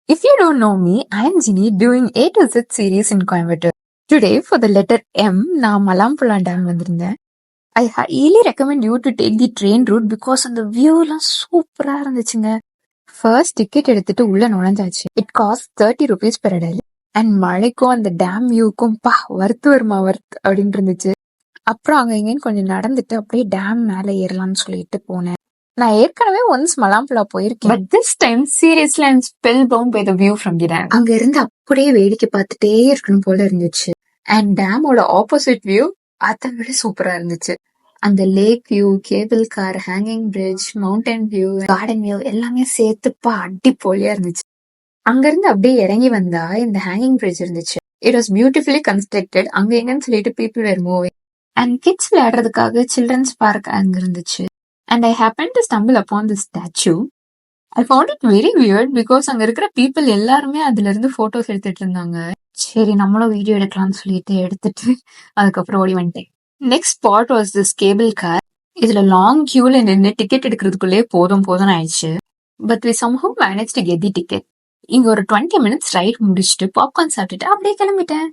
If you don't know me, I'm Ginny doing A to Z series in Coimbatore. Today, for the letter M, நான் மலாம்புழா dam வந்திருந்தேன். I highly recommend you to take the train route because அந்த வியூலாம் சூப்பரா இருந்துச்சுங்க. First ticket எடுத்துட்டு உள்ள நுழைஞ்சாச்சு. It cost 30 rupees per adult. And மழைக்கும் அந்த டேம் வியூக்கும் வர்த்து வருமா வர்த் அப்படின்னு இருந்துச்சு. அப்புறம் அங்க இங்கேன்னு கொஞ்சம் நடந்துட்டு அப்படியே டேம் மேல ஏறலாம்னு சொல்லிட்டு போனேன். நான் ஏற்கனவே ஒன்ஸ் மலாம்புழா போயிருக்கேன். But this time seriously I'm spellbound by the view from the dam. அங்க இருந்து அப்படியே வேடிக்கை பார்த்துட்டே இருக்கணும் போல இருந்துச்சு. அண்ட் டேமோட ஆப்போசிட் வியூ அதை விட சூப்பரா இருந்துச்சு. அந்த lake view, cable car, hanging bridge, mountain view, garden view எல்லாமே சேர்த்துப்பா அடிப்பொலியா இருந்துச்சு. அங்க இருந்து அப்படியே இறங்கி வந்தா இந்த ஹேங்கிங் பிரிட்ஜ் இருந்துச்சு. It was beautifully constructed. அங்க எங்கன்னு சொல்லிட்டு people were moving. And kids விளையாடுறதுக்காக சில்ட்ரன்ஸ் பார்க் அங்க இருந்துச்சு. And I happened to stumble upon this statue. I found it very weird because அங்க இருக்கிற people எல்லாருமே அதுல இருந்து போட்டோஸ் எடுத்துட்டு இருந்தாங்க. சரி நம்மளும் வீடியோ எடுக்கலாம்னு சொல்லிட்டு எடுத்துட்டு அதுக்கப்புறம் ஓடி வந்துட்டேன். Next spot was this cable car. இதுல லாங் கியூல நின்று டிக்கெட் எடுக்கிறதுக்குள்ளே போதும் ஆயிடுச்சு. But we somehow managed to get the ticket. இங்க ஒரு 20 minutes ரைட் முடிச்சுட்டு பாப்கார்ன் சாப்பிட்டுட்டு அப்படியே கிளம்பிட்டேன்.